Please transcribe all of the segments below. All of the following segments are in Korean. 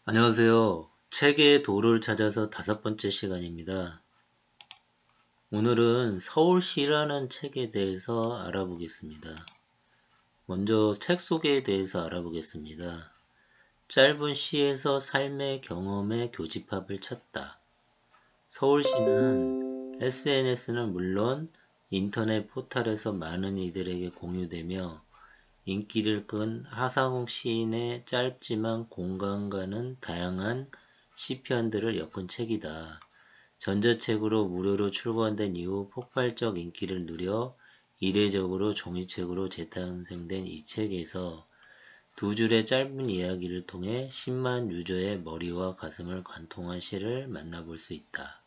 안녕하세요. 책의 도를 찾아서 5번째 시간입니다. 오늘은 서울시라는 책에 대해서 알아보겠습니다. 먼저 책 소개에 대해서 알아보겠습니다. 짧은 시에서 삶의 경험의 교집합을 찾다. 서울시는 SNS는 물론 인터넷 포털에서 많은 이들에게 공유되며 인기를 끈 하상욱 시인의 짧지만 공감 가는 다양한 시편들을 엮은 책이다. 전자책으로 무료로 출간된 이후 폭발적 인기를 누려 이례적으로 종이책으로 재탄생된 이 책에서 두 줄의 짧은 이야기를 통해 10만 유저의 머리와 가슴을 관통한 시를 만나볼 수 있다.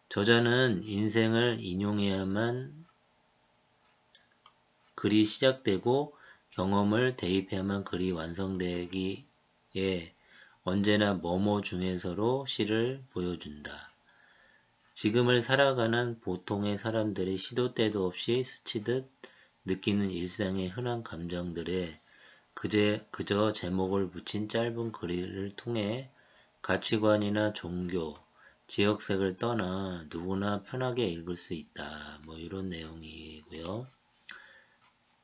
저자는 인생을 인용해야만 글이 시작되고 경험을 대입해야만 글이 완성되기에 언제나 뭐뭐 중에서로 시를 보여준다. 지금을 살아가는 보통의 사람들이 시도 때도 없이 스치듯 느끼는 일상의 흔한 감정들에 그저 제목을 붙인 짧은 글을 통해 가치관이나 종교, 지역색을 떠나 누구나 편하게 읽을 수 있다. 이런 내용이고요.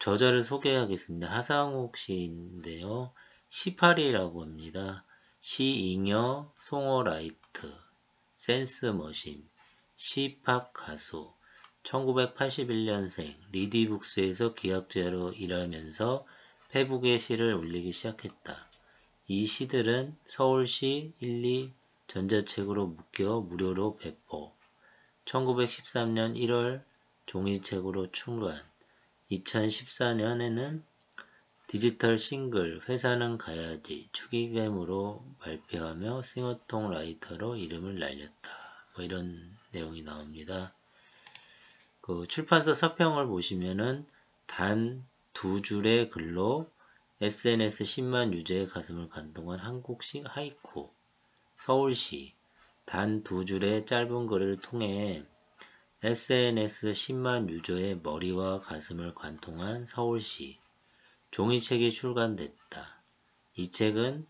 저자를 소개하겠습니다. 하상욱 시인데요. 시파리라고 합니다. 시잉여, 송어라이트, 센스머신, 시팝 가수, 1981년생, 리디북스에서 기획자로 일하면서 페북에 시를 올리기 시작했다. 이 시들은 서울시 1, 2 전자책으로 묶여 무료로 배포, 1913년 1월 종이책으로 출간, 2014년에는 디지털 싱글 회사는 가야지 축의금으로 발표하며 싱어송 라이터로 이름을 날렸다. 이런 내용이 나옵니다. 그 출판사 서평을 보시면은 단 두 줄의 글로 SNS 10만 유저의 가슴을 감동한 한국식 하이쿠, 서울시 단 두 줄의 짧은 글을 통해 SNS 10만 유저의 머리와 가슴을 관통한 서울시, 종이책이 출간됐다. 이 책은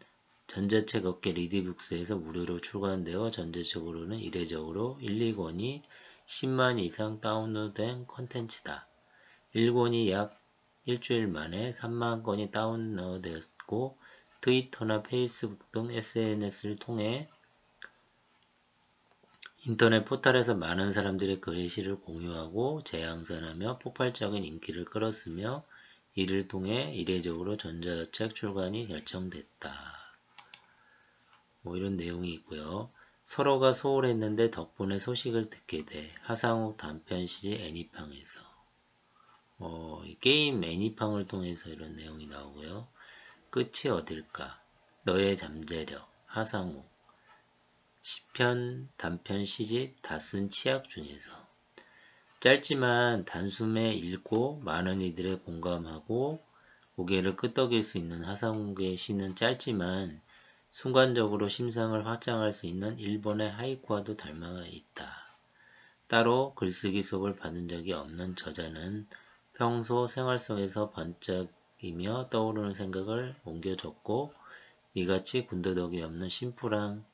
전자책 업계 리디북스에서 무료로 출간되어 전자책으로는 이례적으로 1, 2권이 10만 이상 다운로드된 콘텐츠다. 1권이 약 일주일 만에 3만 건이 다운로드되었고 트위터나 페이스북 등 SNS를 통해 인터넷 포털에서 많은 사람들이 그의 시를 공유하고 재앙산하며 폭발적인 인기를 끌었으며 이를 통해 이례적으로 전자책 출간이 결정됐다. 이런 내용이 있고요. 서로가 소홀했는데 덕분에 소식을 듣게 돼. 하상욱 단편시지 애니팡에서. 게임 애니팡을 통해서 이런 내용이 나오고요. 끝이 어딜까? 너의 잠재력. 하상욱. 시편 단편 시집 다 쓴 치약 중에서 짧지만 단숨에 읽고 많은 이들의 공감하고 고개를 끄덕일 수 있는 하상욱의 시는 짧지만 순간적으로 심상을 확장할 수 있는 일본의 하이쿠와도 닮아 있다. 따로 글쓰기 수업을 받은 적이 없는 저자는 평소 생활 속에서 번쩍이며 떠오르는 생각을 옮겨 적고 이같이 군더더기 없는 심플한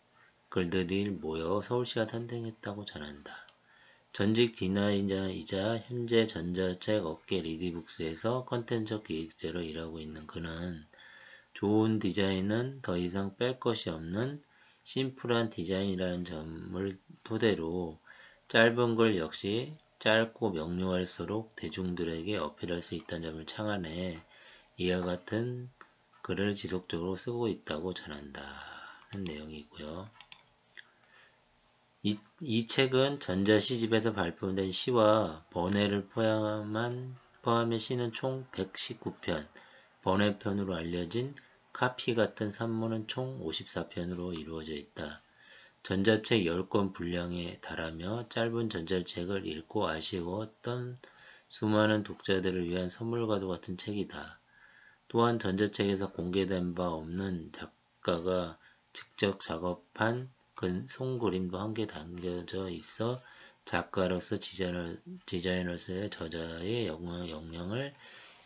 글들이 모여 서울시가 탄생했다고 전한다. 전직 디자이너이자 현재 전자책 업계 리디북스에서 컨텐츠 기획자로 일하고 있는 그는 좋은 디자인은 더 이상 뺄 것이 없는 심플한 디자인이라는 점을 토대로 짧은 글 역시 짧고 명료할수록 대중들에게 어필할 수 있다는 점을 창안해 이와 같은 글을 지속적으로 쓰고 있다고 전한다는 내용이고요. 이 책은 전자시집에서 발표된 시와 번외를 포함해 시는 총 119편, 번외편으로 알려진 카피 같은 산문은 총 54편으로 이루어져 있다. 전자책 10권 분량에 달하며 짧은 전자책을 읽고 아쉬웠던 수많은 독자들을 위한 선물과도 같은 책이다. 또한 전자책에서 공개된 바 없는 작가가 직접 작업한 손그림도 함께 담겨져 있어 작가로서 디자이너로서의 저자의 역량을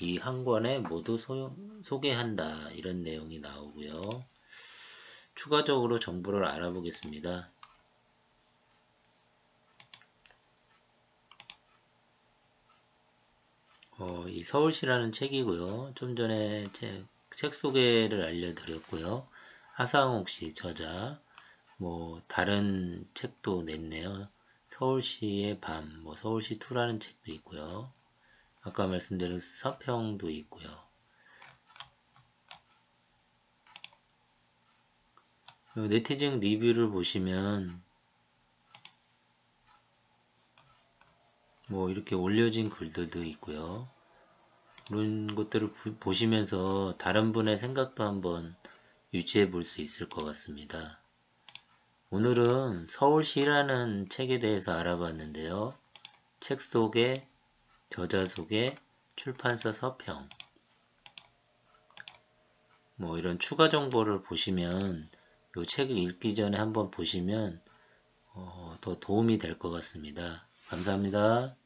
이 한 권에 모두 소개한다. 이런 내용이 나오고요. 추가적으로 정보를 알아보겠습니다. 이 서울시라는 책이고요. 좀 전에 책 소개를 알려드렸고요. 하상욱 씨 저자, 다른 책도 냈네요. 서울시의 밤, 서울시 2라는 책도 있고요. 아까 말씀드린 서평도 있고요. 네티즌 리뷰를 보시면 이렇게 올려진 글들도 있고요. 그런 것들을 보시면서 다른 분의 생각도 한번 유추해 볼 수 있을 것 같습니다. 오늘은 서울시라는 책에 대해서 알아봤는데요. 책 소개, 저자 소개, 출판사 서평, 이런 추가 정보를 보시면 이 책을 읽기 전에 한번 보시면 더 도움이 될 것 같습니다. 감사합니다.